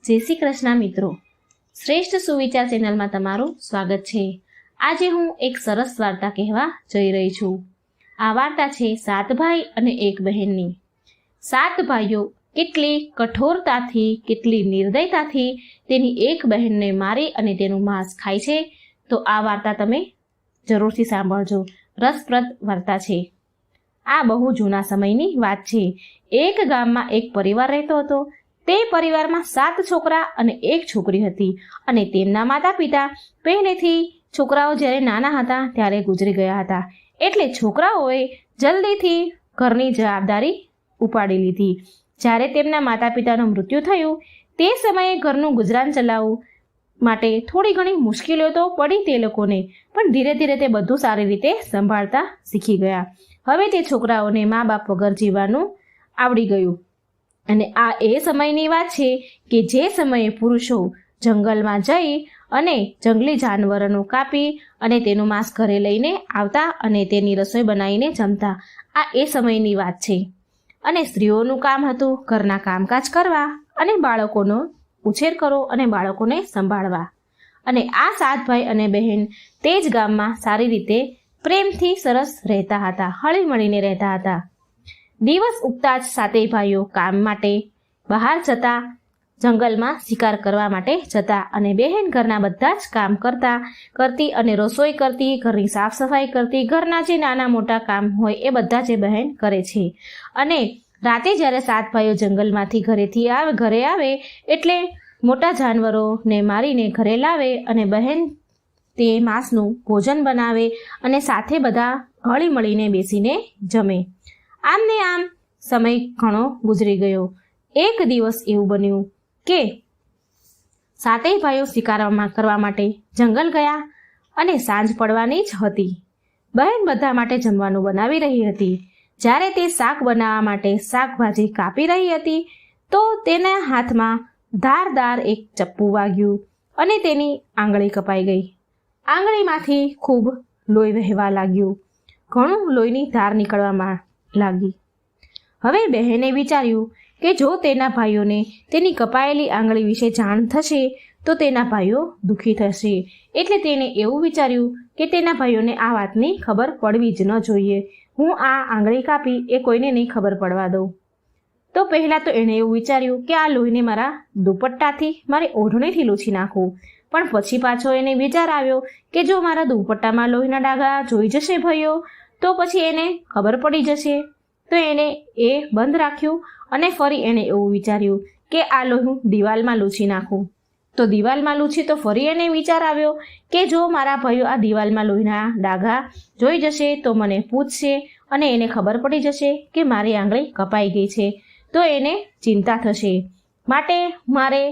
જય શ્રી કૃષ્ણ મિત્રો, શ્રેષ્ઠ સુવિચાર ચેનલમાં તમારું સ્વાગત છે। આજે હું એક સરસ વાર્તા કહેવા જઈ રહી છું। આ વાર્તા છે 7 ભાઈ અને 1 બહેનની। 7 ભાઈઓ કેટલી કઠોરતાથી, કેટલી નિર્દયતાથી તેની એક બહેનને મારી અને તેનું માંસ ખાય છે, તો આ વાર્તા તમે જરૂરથી સાંભળજો। રસપ્રદ વાર્તા છે। આ બહુ જૂના સમયની વાત છે। એક ગામમાં એક પરિવાર રહેતો હતો। તે પરિવારમાં 7 છોકરા અને 1 છોકરી હતી અને તેમના માતા પિતા પહેલેથી છોકરાઓ જ્યારે નાના હતા ત્યારે ગુજરી ગયા હતા, એટલે છોકરાઓએ જલ્દીથી ઘરની જવાબદારી ઉપાડી લીધી। જ્યારે તેમના માતા પિતાનું મૃત્યુ થયું તે સમયે ઘરનું ગુજરાન ચલાવવું માટે થોડી ઘણી મુશ્કેલીઓ તો પડી તે લોકોને, પણ ધીરે ધીરે તે બધું સારી રીતે સંભાળતા શીખી ગયા। હવે તે છોકરાઓને મા બાપ વગર જીવવાનું આવડી ગયું। અને આ એ સમયની વાત છે કે જે સમયે પુરુષો જંગલમાં જઈ અને જંગલી જાનવરોને કાપી અને તેનું માંસ ઘરે લઈને આવતા અને તેની રસોઈ બનાવીને જમતા। આ એ સમયની વાત છે। અને સ્ત્રીઓનું કામ હતું ઘરના કામકાજ કરવા અને બાળકોનો ઉછેર કરો અને બાળકોને સંભાળવા। અને આ 7 ભાઈ અને બહેન તે જ ગામમાં સારી રીતે પ્રેમથી સરસ રહેતા હતા, હળી મળીને રહેતા હતા। દિવસ ઉગતા જ 7 ભાઈઓ કામ માટે બહાર જતા, જંગલમાં શિકાર કરવા માટે જતા અને બહેન ઘરના બધા જ કામ કરતી અને રસોઈ કરતી, ઘરની સાફ સફાઈ કરતી, ઘરના જે નાના મોટા કામ હોય એ બધા જ બહેન કરે છે। અને રાતે જ્યારે 7 ભાઈઓ જંગલમાંથી ઘરે આવે એટલે મોટા જાનવરોને મારીને ઘરે લાવે અને બહેન તે માંસનું ભોજન બનાવે અને સાથે બધા હળી મળીને બેસીને જમે। આમ ને આમ સમય ઘણો ગુજરી ગયો। એક દિવસ એવું બન્યું કે 7 ભાઈઓ શિકાર કરવા માટે જંગલ ગયા અને સાંજ પડવાની જ હતી। બહેન બધા માટે જમવાનું બનાવી રહી હતી। જ્યારે તે શાક બનાવવા માટે શાકભાજી કાપી રહી હતી તો તેના હાથમાં ધારદાર એક ચપ્પુ વાગ્યું અને તેની આંગળી કપાઈ ગઈ। આંગળીમાંથી ખૂબ લોહી વહેવા લાગ્યું, ઘણું લોહીની ધાર નીકળવા લાગી। હવે બહેને વિચાર્યું કે જો તેના ભાઈઓને તેની કપાયેલી આંગળી વિશે જાણ થશે તો તેના ભાઈઓ દુઃખી થશે, એટલે તેણે એવું વિચાર્યું કે તેના ભાઈઓને આ વાતની ખબર પડવી જ ન જોઈએ। હું આ આંગળી કાપી એ કોઈને નહીં ખબર પડવા દઉં। તો પહેલાં તો એણે એવું વિચાર્યું કે આ લોહીને મારા દુપટ્ટાથી, મારી ઓઢણીથી લૂછી નાખું, પણ પછી પાછો એને વિચાર આવ્યો કે જો મારા દુપટ્ટામાં લોહીના ડાઘા જોઈ જશે ભાઈઓ તો પછી એને ખબર પડી જશે, તો એણે એ બંધ રાખ્યું અને ફરી એણે એવું વિચાર્યું કે આ લોહી દિવાલમાં લૂછી નાખું। તો દિવાલમાં લૂછી તો ફરી એને વિચાર આવ્યો કે જો મારા ભાઈઓ આ દિવાલમાં લોહીના ડાઘા જોઈ જશે તો મને પૂછશે અને એને ખબર પડી જશે કે મારી આંગળી કપાઈ ગઈ છે, તો એને ચિંતા થશે, માટે મારે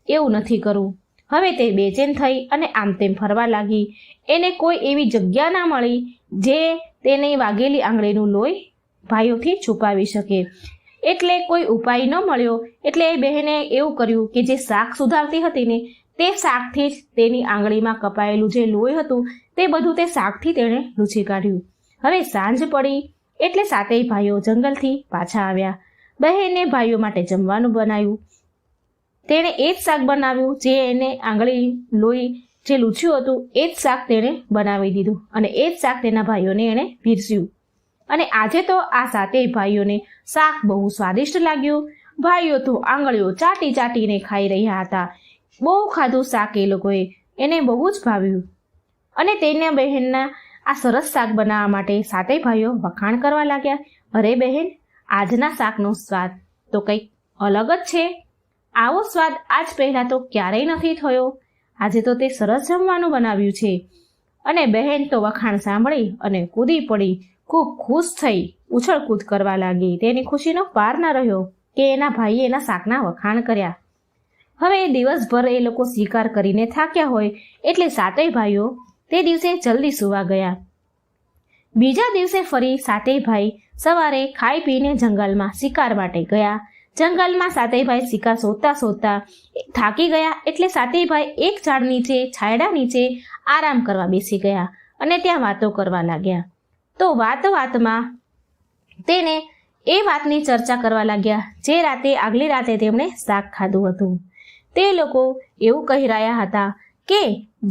એવું નથી કરવું। હવે તે બેચેન થઈ અને આમ તેમ ફરવા લાગી। એને કોઈ એવી જગ્યા ના મળી જે તેની વાગેલી આંગળીનું લોહી ભાઈઓથી છુપાવી શકે, એટલે કોઈ ઉપાય ન મળ્યો। એટલે એ બહેને એવું કર્યું કે જે શાક સુધારતી હતી ને તે શાકથી જ તેની આંગળીમાં કપાયેલું જે લોહી હતું તે બધું તે શાકથી તેણે લૂછી કાઢ્યું। હવે સાંજ પડી એટલે 7 ભાઈઓ જંગલથી પાછા આવ્યા। બહેને ભાઈઓ માટે જમવાનું બનાવ્યું। તેણે એ જ શાક બનાવ્યું જે એને આંગળી લોહી જે લૂછ્યું હતું એ જ શાક તેણે બનાવી દીધું અને એ જ શાક તેના ભાઈઓને એણે પીરસ્યું। અને આજે તો આ 7 ભાઈઓને શાક બહુ સ્વાદિષ્ટ લાગ્યું। ભાઈઓ તો આંગળીઓ ચાટીને ખાઈ રહ્યા હતા। બહુ ખાધું શાક એ લોકોએ, એને બહુ જ ભાવ્યું। અને તેના બહેનના આ સરસ શાક બનાવવા માટે 7 ભાઈઓ વખાણ કરવા લાગ્યા, અરે બહેન, આજના શાકનો સ્વાદ તો કંઈક અલગ જ છે। આવો સ્વાદ આજ પહેલાં તો ક્યારેય નથી થયો। આજે તો તે સરસ જમવાનું બનાવ્યું છે। અને બહેન તો વખાણ સાંભળી અને કૂદી પડી, ખૂબ ખુશ થઈ ઉછળકૂદ કરવા લાગી। તેની ખુશીનો પાર ન રહ્યો કે એના ભાઈએ એના શાકના વખાણ કર્યા। હવે દિવસભર એ લોકો શિકાર કરીને થાક્યા હોય એટલે 7 ભાઈઓ તે દિવસે જલ્દી સૂવા ગયા। બીજા દિવસે ફરી 7 ભાઈ સવારે ખાઈ પીને જંગલમાં શિકાર માટે ગયા। જંગલમાં 7 ભાઈ શિકાર શોધતા થાકી ગયા એટલે 7 ભાઈ એક ઝાડ નીચે, છાંયડા નીચે આરામ કરવા બેસી ગયા અને ત્યાં વાતો કરવા લાગ્યા। તો વાતમાં તેને એ વાતની ચર્ચા કરવા લાગ્યા જે આગલી રાતે તેમણે શાક ખાધું હતું। તે લોકો એવું કહી રહ્યા હતા કે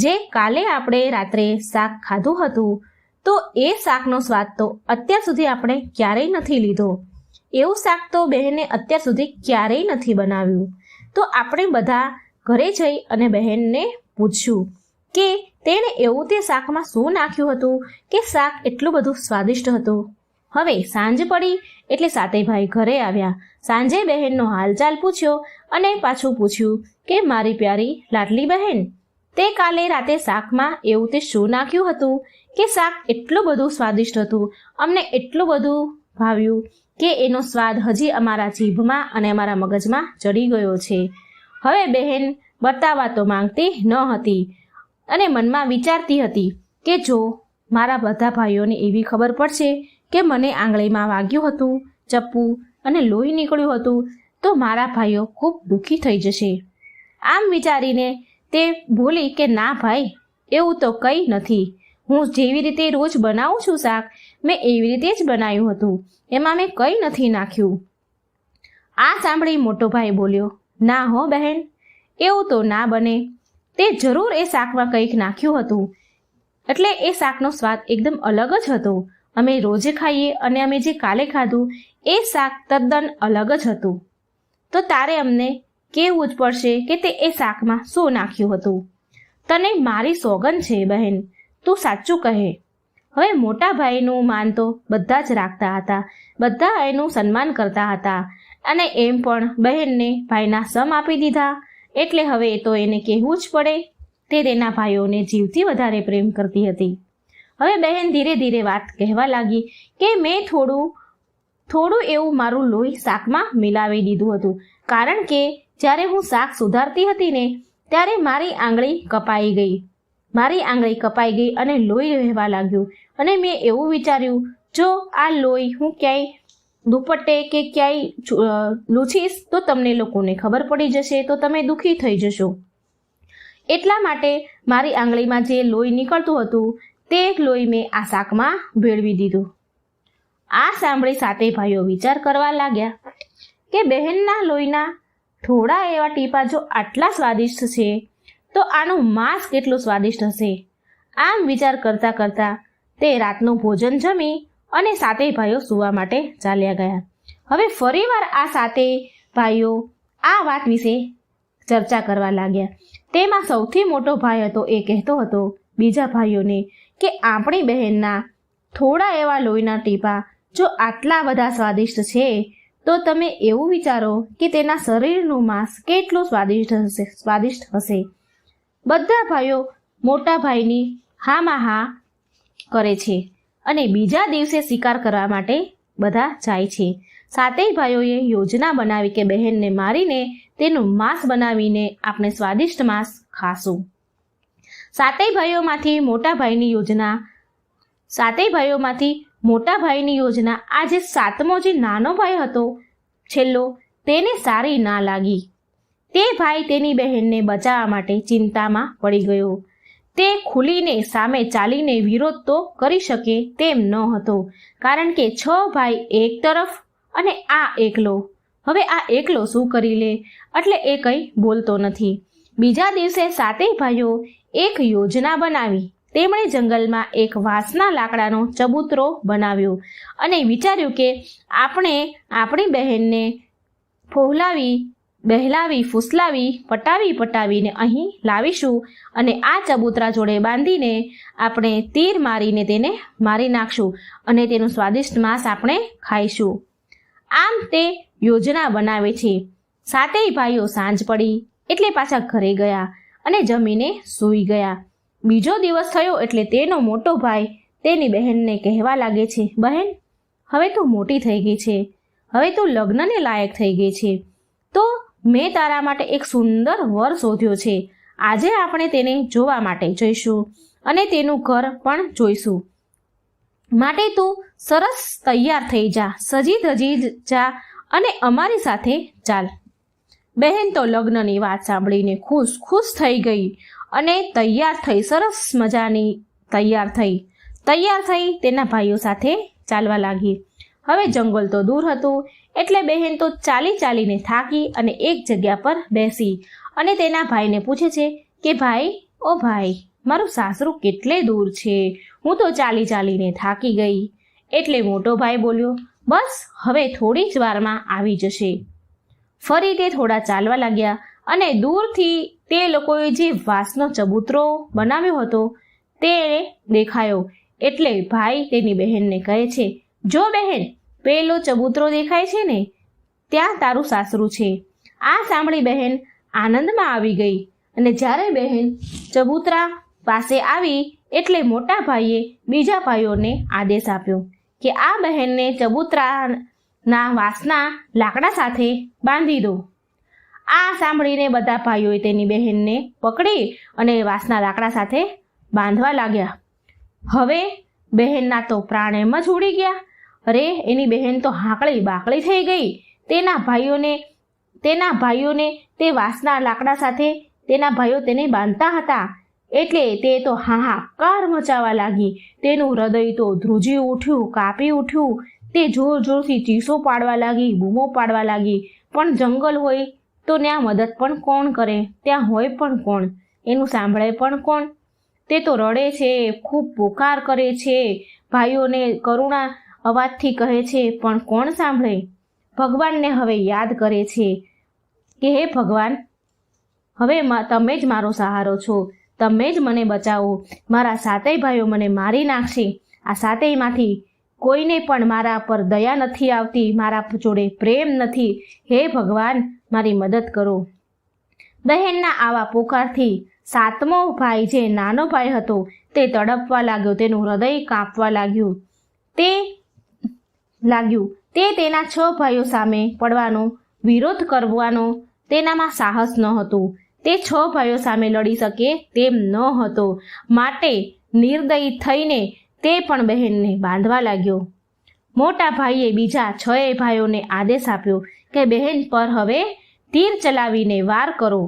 જે કાલે આપણે રાત્રે શાક ખાધું હતું તો એ શાકનો સ્વાદ તો અત્યાર સુધી આપણે ક્યારેય નથી લીધો. એવું શાક તો બહેને અત્યાર સુધી ક્યારેય નથી બનાવ્યું. તો આપણે બધા ઘરે જઈ અને બહેનને પૂછ્યું કે તેણે એવું તે શાકમાં શું નાખ્યું હતું કે શાક એટલું બધું સ્વાદિષ્ટ હતું. હવે સાંજ પડી એટલે સાતેય ભાઈ ઘરે આવ્યા. સાંજે બહેનનો હાલચાલ પૂછ્યો અને પાછું પૂછ્યું કે મારી પ્યારી લાડલી બહેન, તે કાલે રાતે શાકમાં એવું તે શું નાખ્યું હતું કે શાક એટલું બધું સ્વાદિષ્ટ હતું, અમને એટલું બધું ભાવ્યું કે એનો સ્વાદ હજી અમારા જીભમાં અને અમારા મગજમાં ચડી ગયો છે. હવે બહેન બતાવવા તો માંગતી ન હતી અને મનમાં વિચારતી હતી કે જો મારા બધા ભાઈઓને એવી ખબર પડશે કે મને આંગળીમાં વાગ્યું હતું ચપ્પુ અને લોહી નીકળ્યું હતું તો મારા ભાઈઓ ખૂબ દુઃખી થઈ જશે. આમ વિચારીને તે બોલી કે ના ભાઈ, એવું તો કંઈ નથી. હું જેવી રીતે રોજ બનાવું છું શાક, મેં એવી રીતે જ બનાવ્યું હતું, એમાં મેં કંઈ નથી નાખ્યું. આ સાંભળી મોટો ભાઈ બોલ્યો, ના હો બહેન, એવું તો ના બને. તે જરૂર એ શાકમાં કંઈક નાખ્યું હતું, એટલે એ શાકનો સ્વાદ એકદમ અલગ જ હતો. અમે રોજ ખાઈએ અને અમે જે કાલે ખાધું એ શાક તદ્દન અલગ જ હતું. તો તારે અમને કહેવું જ પડશે કે તે એ શાકમાં શું નાખ્યું હતું. તને મારી સોગંદ છે બહેન, તું સાચું કહે. હવે મોટા ભાઈનું માન તો બધા જ રાખતા હતા, બધા એનું સન્માન કરતા હતા અને એમ પણ બહેનને ભાઈના સમ આપી દીધા, એટલે હવે તો એને કહેવું જ પડે. તે તેના ભાઈઓને જીવથી વધારે પ્રેમ કરતી હતી. હવે બહેન ધીરે ધીરે વાત કહેવા લાગી કે મેં થોડું એવું મારું લોહી શાકમાં મિલાવી દીધું હતું, કારણ કે જ્યારે હું શાક સુધારતી હતી ને ત્યારે મારી આંગળી કપાઈ ગઈ અને લોહી વહેવા લાગ્યું. અને મેં એવું વિચાર્યું, જો આ લોહી હું ક્યાંય દુપટ્ટે કે ક્યાંય લૂછીશ તો તમને લોકોને ખબર પડી જશે તો તમે દુઃખી થઈ જશો. એટલા માટે મારી આંગળીમાં જે લોહી નીકળતું હતું તે લોહી મેં આ શાકમાં ભેળવી દીધું. આ સાંભળી સાતે ભાઈઓ વિચાર કરવા લાગ્યા કે બહેનના લોહીના થોડા એવા ટીપા જો આટલા સ્વાદિષ્ટ છે તો આનું માંસ કેટલું સ્વાદિષ્ટ હશે. આમ વિચાર કરતા કરતા તે રાતનું ભોજન જમી અને સાતે ભાઈઓ સૂવા માટે ચાલ્યા ગયા. હવે ફરીવાર આ સાતે ભાઈઓ આ વાત વિશે ચર્ચા કરવા લાગ્યા. તેમાં સૌથી મોટો ભાઈ હતો એ કહેતો હતો બીજા ભાઈઓને કે આપણી બહેનના થોડા એવા લોહીના ટીપા જો આટલા બધા સ્વાદિષ્ટ છે તો તમે એવું વિચારો કે તેના શરીરનું માંસ કેટલું સ્વાદિષ્ટ હશે. બધા ભાઈઓ મોટા ભાઈની હામાં હા કરે છે અને બીજા દિવસે શિકાર કરવા માટે બધા જાય છે. સાતેય ભાઈઓએ યોજના બનાવી કે બહેનને મારીને તેનું માંસ બનાવીને આપણે સ્વાદિષ્ટ માંસ ખાશું. સાતેય ભાઈઓમાંથી મોટા ભાઈની યોજના આ જે સાતમો જે નાનો ભાઈ હતો છેલ્લો, તેને સારી ના લાગી. તે ભાઈ તેની બહેનને બચાવવા માટે ચિંતામાં પડી ગયો. તે ખુલીને સામે ચાલીને વિરોધ તો કરી શકે તેમ ન હતો, કારણ કે 6 ભાઈ એક તરફ અને આ એકલો. હવે આ એકલો શું કરી લે, એટલે એ કંઈ બોલતો નથી. બીજા દિવસે સાતેય ભાઈઓ એક યોજના બનાવી. તેમણે જંગલમાં એક વાંસના લાકડાનો ચબૂતરો બનાવ્યો અને વિચાર્યું કે આપણે આપણી બહેનને બહેલાવી ફૂસલાવી પટાવીને અહીં લાવીશું અને આ ચબૂતરા જોડે બાંધીને આપણે તીર મારીને તેને મારી નાખશું અને તેનું સ્વાદિષ્ટ માંસ આપણે ખાઈશું. આમ તે યોજના બનાવે છે. સાતેય ભાઈઓ સાંજ પડી એટલે પાછા ઘરે ગયા અને જમીને સૂઈ ગયા. બીજો દિવસ થયો એટલે તેનો મોટો ભાઈ તેની બહેનને કહેવા લાગે છે, બહેન, હવે તું મોટી થઈ ગઈ છે, હવે તું લગ્નને લાયક થઈ ગઈ છે, તો મેં તારા માટે એક સુંદર વર શોધ્યો છે. આજે આપણે તેને જોવા માટે જઈશું અને તેનું ઘર પણ જોઈશું. માટે તું સરસ તૈયાર થઈ જા, સજી ધજી જા અને અમારી સાથે ચાલ. બહેન તો લગ્નની વાત સાંભળીને ખુશ થઈ ગઈ અને તૈયાર થઈ, સરસ મજાની તૈયાર થઈ તેના ભાઈઓ સાથે ચાલવા લાગી. હવે જંગલ તો દૂર હતું એટલે બહેન તો ચાલી ચાલીને થાકી અને એક જગ્યા પર બેસી અને તેના ભાઈને પૂછે છે કે ભાઈ, ઓ ભાઈ, મારું સાસરું કેટલે દૂર છે, હું તો ચાલી ચાલીને થાકી ગઈ. એટલે મોટો ભાઈ બોલ્યો, બસ હવે થોડી જ વારમાં આવી જશે. ફરી તે થોડા ચાલવા લાગ્યા અને દૂરથી તે લોકોએ જે વાંસનો ચબૂતરો બનાવ્યો હતો તે દેખાયો. એટલે ભાઈ તેની બહેનને કહે છે, જો બહેન, પેલો ચબૂતરો દેખાય છે ને, ત્યાં તારું સાસરું છે. આ સાંભળી બહેન આનંદમાં આવી ગઈ અને જ્યારે બહેન ચબૂતરા પાસે આવી એટલે મોટા ભાઈએ બીજા ભાઈઓને આદેશ આપ્યો કે આ બહેનને ચબૂતરાના વાંસના લાકડા સાથે બાંધી દો. આ સાંભળીને બધા ભાઈઓએ તેની બહેનને પકડી અને વાંસના લાકડા સાથે બાંધવા લાગ્યા. હવે બહેનના તો પ્રાણ એમ જ ઉડી ગયા. અરે, એની બહેન તો હાંકળી બાકળી થઈ ગઈ. તેના ભાઈઓને તે વાંસના લાકડા સાથે તેના ભાઈઓ તેને બાંધતા હતા એટલે તે તો હાહાકાર મચાવવા લાગી. તેનું હૃદય તો ધ્રુજી ઉઠ્યું, કાપી ઉઠ્યું. તે જોર જોરથી ચીસો પાડવા લાગી, બૂમો પાડવા લાગી. પણ જંગલ હોય તો ત્યાં મદદ પણ કોણ કરે? ત્યાં હોય પણ કોણ? એનું સાંભળે પણ કોણ? તે તો રડે છે, ખૂબ પોકાર કરે છે, ભાઈઓને કરુણા અવાજથી કહે છે, પણ કોણ સાંભળે? ભગવાનને હવે યાદ કરે છે કે હે ભગવાન, હવે તમે જ મારો સહારો છો, તમે જ મને બચાવો. મારા સાતેય ભાઈઓ મને મારી નાખશે. આ સાતેયમાંથી કોઈને પણ મારા પર દયા નથી આવતી, મારા જોડે પ્રેમ નથી. હે ભગવાન, મારી મદદ કરો. બહેનના આવા પોકારથી સાતમો ભાઈ, જે નાનો ભાઈ હતો, તે તડપવા લાગ્યો. તેનું હૃદય કાંપવા લાગ્યું. તે તેના 6 ભાઈઓ સામે પડવાનો, વિરોધ કરવાનો તેનામાં સાહસ ન હતું. તે 6 ભાઈઓ સામે લડી શકે તેમ ન હતો. માટે નિર્દયી થઈને તે પણ બહેનને બાંધવા લાગ્યો. મોટા ભાઈએ બીજા 6 ભાઈઓને આદેશ આપ્યો કે બહેન પર હવે તીર ચલાવીને વાર કરો.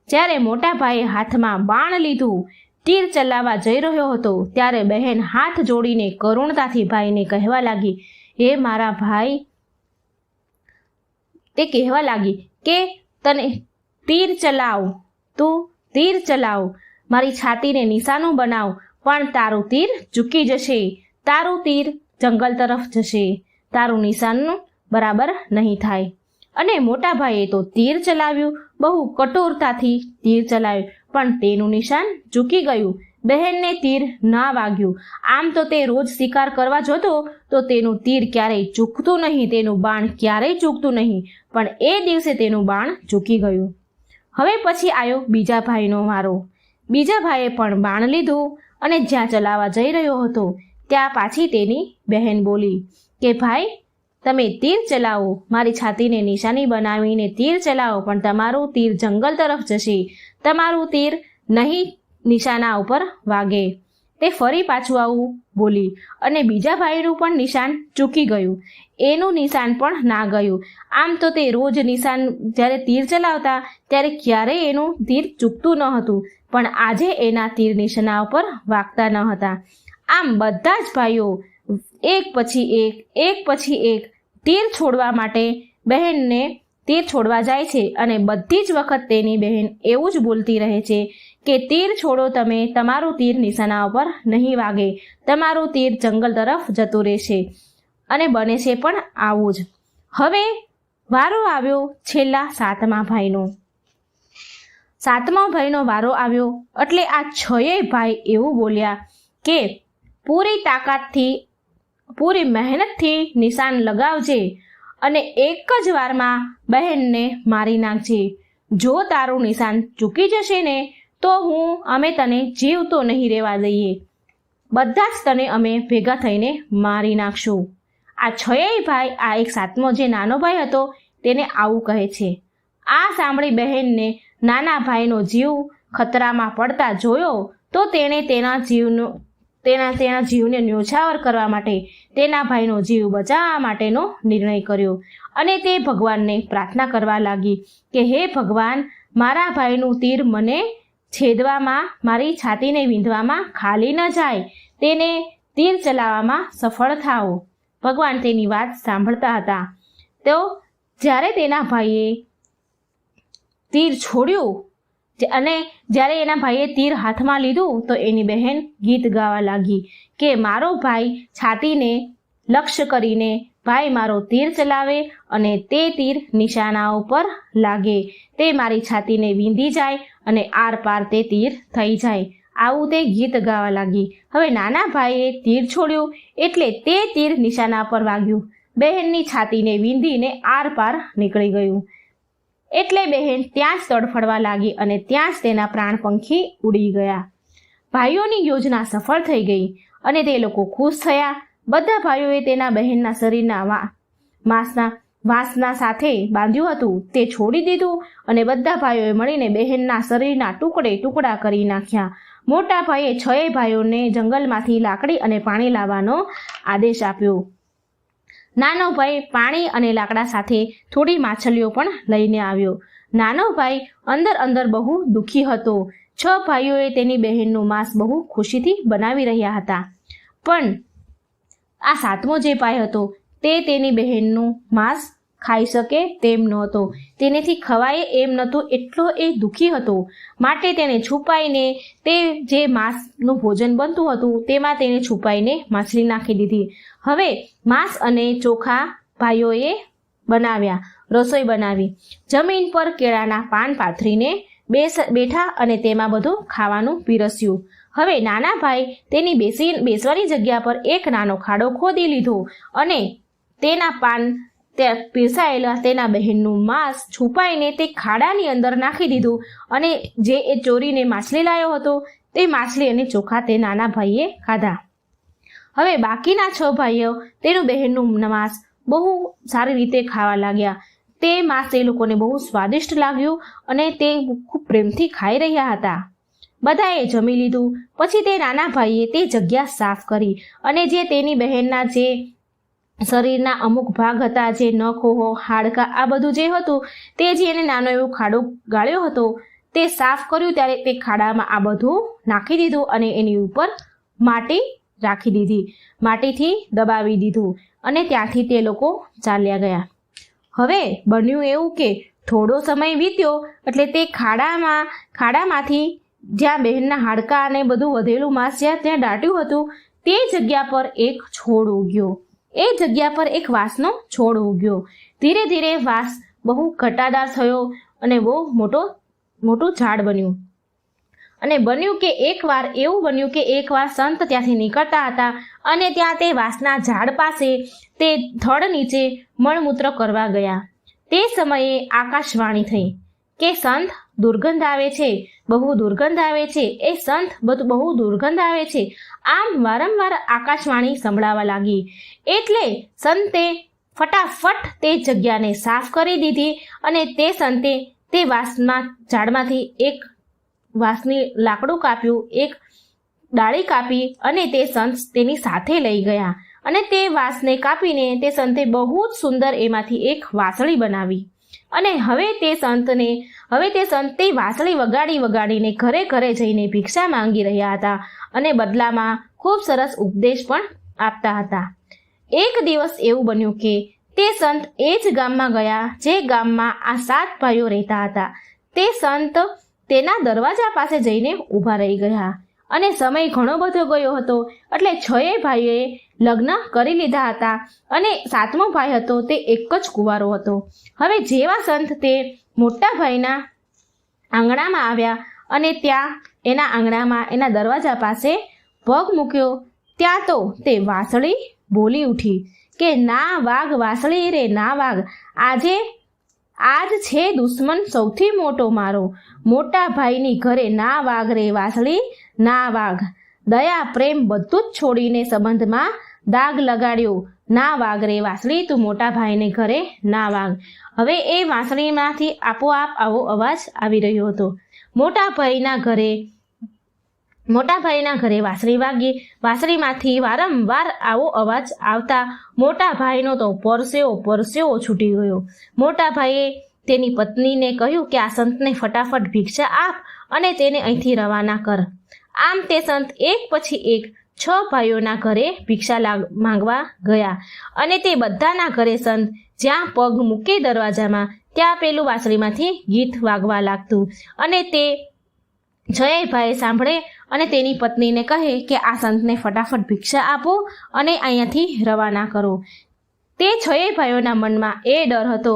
જ્યારે મોટા ભાઈએ હાથમાં બાણ લીધું, તીર ચલાવવા જઈ રહ્યો હતો, ત્યારે બહેન હાથ જોડીને કરુણતાથી ભાઈને કહેવા લાગી, હે મારા ભાઈ, તે કહેવા લાગી કે તને તીર ચલાવ, તું તીર ચલાવ, મારી છાતીને નિશાનું બનાવ, પણ તારું તીર ચૂકી જશે. તારું તીર જંગલ તરફ જશે. તારું નિશાનનું બરાબર નહીં થાય. અને મોટા ભાઈએ તો તીર ચલાવ્યું, બહુ કઠોરતાથી તીર ચલાવ્યું, પણ તેનું નિશાન ચૂકી ગયું. બહેનને તીર ના વાગ્યું. આમ તો તે રોજ શિકાર કરવા જતો તો તેનું તીર ક્યારેય ચૂકતું નહીં, તેનું બાણ ક્યારેય ચૂકતું નહીં, પણ એ દિવસે તેનું બાણ ચૂકી ગયું. હવે પછી આવ્યો બીજા ભાઈનો વારો. બીજા ભાઈએ પણ બાણ લીધું અને જ્યાં ચલાવવા જઈ રહ્યો હતો ત્યાં પાછી તેની બહેન બોલી કે ભાઈ, તમે તીર ચલાવો, મારી છાતીને નિશાની બનાવીને તીર ચલાવો, પણ તમારું તીર જંગલ તરફ જશે. તમારું તીર નહીં નિશાના ઉપર વાગે. તે ફરી પાછું આવું બોલી અને બીજા ભાઈનું પણ નિશાન ચૂકી ગયું. એનું નિશાન પણ ના ગયું. આમ તો તે રોજ નિશાન જ્યારે તીર ચલાવતા ત્યારે ક્યારેય એનું તીર ચૂકતું ન હતું, પણ આજે એના તીર નિશાના ઉપર વાગતા ન હતા. આમ બધા જ ભાઈઓ એક પછી એક તીર છોડવા માટે બહેનને તીર છોડવા જાય છે અને બધી જ વખત તેની બહેન એવું જ બોલતી રહે છે કે તીર છોડો તમે, તમારું તીર નિશાના ઉપર નહીં વાગે, તમારું તીર જંગલ તરફ જતું રહેશે. અને બને છે પણ આવું જ. હવે વારો આવ્યો છેલ્લા 7મા ભાઈનો. 7મા ભાઈનો વારો આવ્યો એટલે આ 6 ભાઈ એવું બોલ્યા કે પૂરી તાકાતથી, પૂરી મહેનતથી નિશાન લગાવજે અને એક જ વારમાં બહેનને મારી નાખજે. જો તારું નિશાન ચૂકી જશે ને તો અમે તને જીવતો નહીં રહેવા દઈએ. બધા જ તને અમે ભેગા થઈને મારી નાખશું. આ 6 ભાઈ, આ એક 7મો જે નાનો ભાઈ હતો તેને આવું કહે છે. આ સાંભળી બહેનને નાના ભાઈનો જીવ ખતરામાં પડતા જોયો તો તેણે તેના જીવને ન્યોછાવર કરવા માટે, તેના ભાઈનો જીવ બચાવવા માટેનો નિર્ણય કર્યો અને તે ભગવાનને પ્રાર્થના કરવા લાગી કે હે ભગવાન, મારા ભાઈનું તીર મને છેદવામાં, મારી છાતીને વીંધવામાં ખાલી ન જાય, તેને તીર ચલાવવામાં સફળ થાઓ. ભગવાન તેની વાત સાંભળતા હતા. તો જ્યારે તેના ભાઈએ તીર છોડ્યું અને જ્યારે એના ભાઈએ તીર હાથમાં લીધું તો એની બહેન ગીત ગાવા લાગી કે મારો ભાઈ છાતીને લક્ષ્ય કરીને ભાઈ મારો તીર ચલાવે અને તે તીર નિશાનાઓ પર લાગે, તે મારી છાતીને વીંધી જાય અને આર પાર તે તીર થઈ જાય. આવું તે ગીત ગાવા લાગી. હવે નાના ભાઈએ તીર છોડ્યું એટલે તે તીર નિશાના પર વાગ્યું. બહેનની છાતીને વીંધીને આર પાર નીકળી ગયું. એટલે બહેન ત્યાં જ તડફડવા લાગી અને ત્યાં જ તેના પ્રાણ પંખી ઉડી ગયા. ભાઈઓની યોજના સફળ થઈ ગઈ અને તે લોકો ખુશ થયા. બધા ભાઈઓએ તેના બહેનના શરીરના વાંસના સાથે બાંધ્યું હતું તે છોડી દીધું અને બધા ભાઈઓએ મળીને બહેનના શરીરના ટુકડા કરી નાખ્યા. મોટા ભાઈએ 6 ભાઈઓને જંગલમાંથી લાકડી અને પાણી લાવવાનો આદેશ આપ્યો. નાનો ભાઈ પાણી અને લાકડા સાથે થોડી માછલીઓ પણ લઈને આવ્યો. નાનો ભાઈ અંદર બહુ દુઃખી હતો. 6 ભાઈઓએ તેની બહેનનું માંસ બહુ ખુશીથી બનાવી રહ્યા હતા, પણ આ 7મો જે ભાઈ હતો તે તેની બહેનનું માંસ ખાઈ શકે તેમ નહોતો. તેનેથી ખવાય એમ નહોતું, એટલો એ દુઃખી હતો. માટે તેને છુપાઈને તે જે માંસનું ભોજન બનતું હતું તેમાં તેને છુપાઈને માછલી નાખી દીધી. હવે માંસ અને ચોખા ભાઈઓએ બનાવ્યા, રસોઈ બનાવી. જમીન પર કેળાના પાન પાથરીને બેઠા અને તેમાં બધું ખાવાનું પીરસ્યું. હવે નાના ભાઈ તેની બેસવાની જગ્યા પર એક નાનો ખાડો ખોદી લીધો અને તેના પાન પીરસાયેલા તેના બહેનનું માંસ છુપાઈને તે ખાડાની અંદર નાખી દીધું અને જે એ ચોરીને માછલી લાવ્યો હતો તે માછલી અને ચોખા તે નાના ભાઈએ ખાધા. હવે બાકીના 6 ભાઈઓ તેનું બહેનનું માંસ બહુ સારી રીતે ખાવા લાગ્યા. તે માંસ તે લોકોને બહુ સ્વાદિષ્ટ લાગ્યું અને તે ખૂબ પ્રેમથી ખાઈ રહ્યા હતા. બધાએ જમી લીધું. પછી તે નાના ભાઈએ તે જગ્યા સાફ કરી અને જે તેની બહેનના જે શરીરના અમુક ભાગ હતા, જે નખો હાડકાં આ બધું જે હતું તે જે એને નાનો એવો ખાડો ગાળ્યો હતો તે સાફ કર્યું. ત્યારે તે ખાડામાં આ બધું નાખી દીધું અને એની ઉપર માટી રાખી દીધી, માટીથી દબાવી દીધું અને ત્યાંથી તે લોકો ચાલ્યા ગયા. હવે બન્યું એવું કે થોડો સમય વીત્યો એટલે તે ખાડામાંથી જ્યાં બહેનના હાડકાં અને બધું વધેલું માંસ ત્યાં દાટ્યું હતું તે જગ્યા પર એક છોડ ઉગ્યો. એ જગ્યા પર એક વાંસનો છોડ ઉગ્યો. ધીરે ધીરે વાંસ બહુ ઘટાદાર થયો અને બહુ મોટું ઝાડ બન્યું. અને બન્યું કે એકવાર સંત ત્યાંથી નીકળતા હતા અને ત્યાં તે વાંસના ઝાડ પાસે તે થડ નીચે મળમૂત્ર કરવા ગયા. તે સમયે આકાશવાણી થઈ કે સંત દુર્ગંધ આવે છે, બહુ દુર્ગંધ આવે છે, એ સંત બહુ દુર્ગંધ આવે છે. આમ વારંવાર આકાશવાણી સંભળાવા લાગી. એટલે સંતે ફટાફટ તે જગ્યાને સાફ કરી દીધી અને તે સંતે તે વાંસના ઝાડમાંથી એક વાંસની લાકડું કાપ્યું, એક ડાળી કાપી અને તે સંત તેની સાથે લઈ ગયા અને તે વાંસને કાપીને તે સંતે બહુ જ સુંદર એમાંથી એક વાંસળી બનાવી. અને હવે તે સંત તે વાંસળી વગાડીને ઘરે ઘરે જઈને ભિક્ષા માંગી રહ્યા હતા અને બદલામાં ખૂબ સરસ ઉપદેશ પણ આપતા હતા. એક દિવસ એવું બન્યું કે તે સંત એ જ ગામમાં ગયા જે ગામમાં આ 7 ભાઈઓ રહેતા હતા. તે સંત તેના દરવાજા પાસે જઈને ઊભા રહી ગયા અને સમય ઘણો બધો ગયો હતો એટલે 6 ભાઈઓએ લગ્ન કરી લીધા હતા અને 7મો ભાઈ હતો તે એક જ કુંવારો હતો. હવે જેવા સંત તે મોટા ભાઈના આંગણામાં આવ્યા અને ત્યાં એના આંગણામાં એના દરવાજા પાસે પગ મૂક્યો ત્યાં તો તે વાંસળી બોલી ઉઠી કે ના વાઘ વાંસળી રે ના વાઘ, આજ છે દુશ્મન સૌથી મોટો મારો. મોટા ભાઈની ઘરે ના વાઘ રે વાંસળી ના વાઘ. દયા પ્રેમ બધું જ છોડીને સંબંધમાં દાગ લગાડ્યો. ના વાઘ રે વાંસળી, તું મોટા ભાઈને ઘરે ના વાઘ. હવે એ વાંસળીમાંથી આપોઆપ આવો અવાજ આવી રહ્યો હતો. મોટા ભાઈના ઘરે વાંસળી વાગી. વાંસળીમાંથી વારંવાર આવો અવાજ આવતા મોટા ભાઈનો તો પરસેવો છૂટી ગયો. મોટા ભાઈએ તેની પત્નીને કહ્યું કે આ સંતને ફટાફટ ભિક્ષા આપ અને તેને અહીંથી રવાના કર. આમ તે સંત એક પછી એક 6 ભાઈઓના ઘરે ભિક્ષા માંગવા ગયા અને તે બધાના ઘરે સંત જ્યાં પગ મૂકે દરવાજામાં ત્યાં પેલું વાંસળીમાંથી ગીત વાગવા લાગતું અને તે જયભાઈ સાંભળે અને તેની પત્નીને કહે કે આ સંતને ફટાફટ ભિક્ષા આપો અને અહીંયાથી રવાના કરો. તે છએ ભાઈઓના મનમાં એ ડર હતો,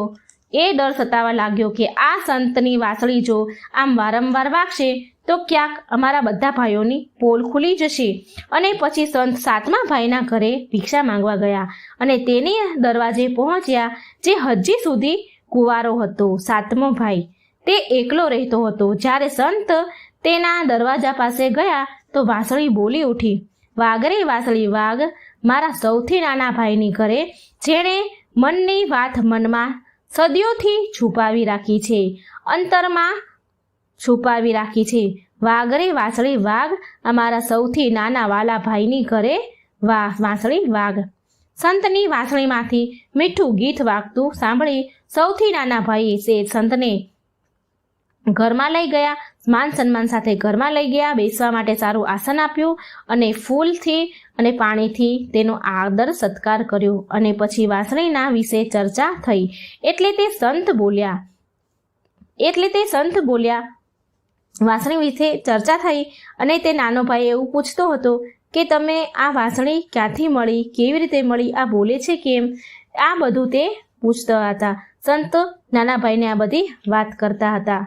એ ડર સતાવા લાગ્યો કે આ સંતની વાંસળી જો આમ વારંવાર વાગશે તો ક્યાંક અમારા બધા ભાઈઓની પોલ ખુલી જશે. અને પછી સંત સાતમા ભાઈના ઘરે ભિક્ષા માંગવા ગયા અને તેની દરવાજે પહોંચ્યા, જે હજી સુધી કુંવારો હતો. સાતમો ભાઈ તે એકલો રહેતો હતો. જ્યારે સંત તેના દરવાજા પાસે ગયા તો વાંસળી બોલી ઉઠી, વાગ રે વાંસળી વાગ, મારા સૌથી નાના ભાઈની ઘરે, જેણે મનની વાત મનમાં સદીઓથી છુપાવી રાખી છે, અંતરમાં છુપાવી રાખી છે. વાગ રે વાંસળી વાગ, અમારા સૌથી નાના વાલા ભાઈની ઘરે વાંસળી વાગ. સંતની વાંસળીમાંથી મીઠું ગીત વાગતું સાંભળી સૌથી નાના ભાઈએ તે સંતને ઘરમાં લઈ ગયા, માન સન્માન સાથે ઘરમાં લઈ ગયા, બેસવા માટે સારું આસન આપ્યું અને ફૂલથી અને પાણીથી તેનો આદર સત્કાર કર્યો. અને પછી વાંસળીના વિશે ચર્ચા થઈ. એટલે તે સંત બોલ્યા વાંસળી વિશે ચર્ચા થઈ અને તે નાનો ભાઈ એવું પૂછતો હતો કે તમે આ વાંસળી ક્યાંથી મળી, કેવી રીતે મળી, આ બોલે છે કેમ, આ બધું તે પૂછતા હતા. સંત નાના ભાઈને આ બધી વાત કરતા હતા.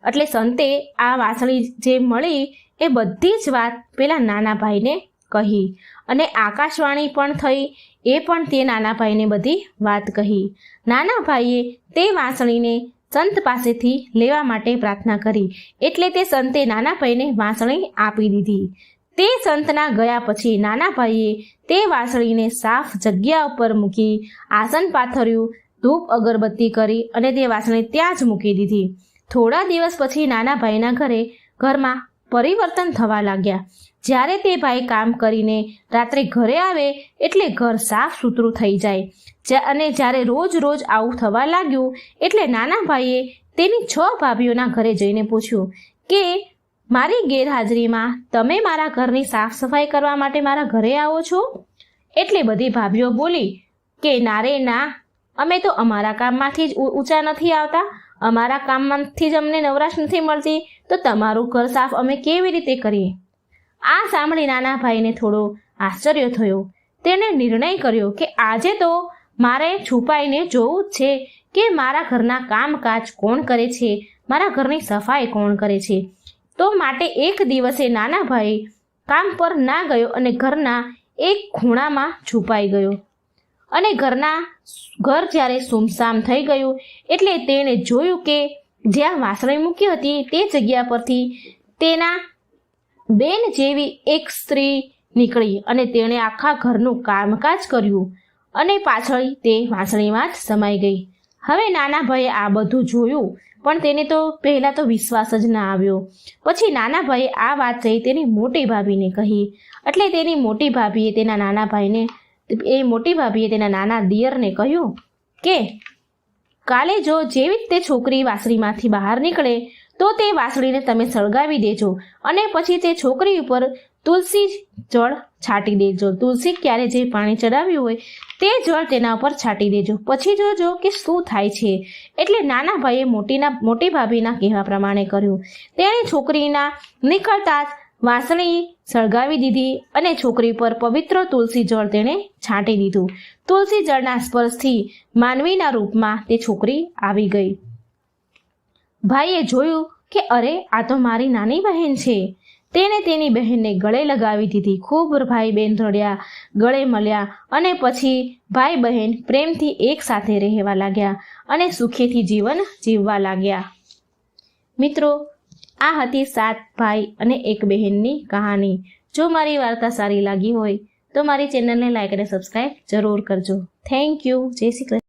એટલે સંતે આ વાંસળી જે મળી એ બધી જ વાત પેલા નાના ભાઈને કહી અને આકાશવાણી પણ થઈ, એ પણ તે નાના ભાઈને બધી વાત કહી. નાના ભાઈએ તે વાંસળીને સંત પાસેથી લેવા માટે પ્રાર્થના કરી. એટલે તે સંતે નાના ભાઈને વાંસળી આપી દીધી. તે સંતના ગયા પછી નાના ભાઈએ તે વાંસળીને સાફ જગ્યા ઉપર મૂકી, આસન પાથર્યું, ધૂપ અગરબત્તી કરી અને તે વાંસળી ત્યાં જ મૂકી દીધી. થોડા દિવસ પછી નાના ભાઈના ઘરમાં પરિવર્તન થવા લાગ્યા. જ્યારે તે ભાઈ કામ કરીને રાત્રે ઘરે આવે એટલે ઘર સાફ સુથરું થઈ જાય. અને જ્યારે રોજ રોજ આવું થવા લાગ્યું એટલે નાના ભાઈએ તેની 6 ભાભીઓના ઘરે જઈને પૂછ્યું કે મારી ગેરહાજરીમાં તમે મારા ઘરની સાફ સફાઈ કરવા માટે મારા ઘરે આવો છો? એટલે બધી ભાભીઓ બોલી કે ના રે ના, અમે તો અમારા કામમાંથી જ ઊંચા નથી આવતા, અમારા કામમાંથી જ અમને નવરાશ નથી મળતી, તો તમારું ઘર સાફ અમે કેવી રીતે કરીએ? આ સાંભળી નાના ભાઈને થોડો આશ્ચર્ય થયો. તેણે નિર્ણય કર્યો કે આજે તો મારે છુપાઈને જોવું જ છે કે મારા ઘરના કામકાજ કોણ કરે છે, મારા ઘરની સફાઈ કોણ કરે છે. તો માટે એક દિવસે નાના ભાઈ કામ પર ના ગયો અને ઘરના એક ખૂણામાં છુપાઈ ગયો. અને ઘર જ્યારે સુમસામ થઈ ગયું એટલે તેણે જોયું કે જ્યાં વાંસળી મૂકી હતી તે જગ્યા પરથી તેના બેન જેવી એક સ્ત્રી નીકળી અને તેણે આખા ઘરનું કામકાજ કર્યું અને પાછળ તે વાંસળીમાં જ સમાઈ ગઈ. હવે નાના ભાઈએ આ બધું જોયું પણ તેને તો પહેલાં તો વિશ્વાસ જ ના આવ્યો. પછી નાના ભાઈએ આ વાત જઈ તેની મોટી ભાભીને કહી. એટલે તેની મોટી ભાભીએ તેના નાના દિયરને કહ્યું કે કાલે જો જેવી તે છોકરી વાંસળીમાંથી બહાર નીકળે તો તે વાંસળીને તમે સળગાવી દેજો અને પછી તે છોકરી ઉપર તુલસી જળ છાંટી દેજો. તુલસી ક્યારે જે પાણી ચડાવ્યું હોય તે જળ તેના ઉપર છાંટી દેજો, પછી જોજો કે શું થાય છે. એટલે નાના ભાઈએ મોટી ભાભીના કહેવા પ્રમાણે કર્યું. તેણે છોકરીના નીકળતા જ વાંસળી સળગાવી દીધી અને છોકરી પર પવિત્ર તુલસી જળ તેણે છાંટી દીધું. તુલસી જળના સ્પર્શથી માનવીના રૂપમાં તે છોકરી આવી ગઈ. ભાઈએ જોયું કે અરે આ તો મારી નાની બહેન છે. તેણે તેની બહેનને ગળે લગાવી દીધી. ખૂબ ભાઈ બહેન રડ્યા, ગળે મળ્યા અને પછી ભાઈ બહેન પ્રેમથી એક સાથે રહેવા લાગ્યા અને સુખેથી જીવન જીવવા લાગ્યા. મિત્રો, આ હતી 7 ભાઈ અને 1 બહેનની કહાની. જો મારી વાર્તા સારી લાગી હોય તો મારી ચેનલને લાઈક અને સબસ્ક્રાઈબ જરૂર કરજો. Thank you. જય શ્રી કૃષ્ણ.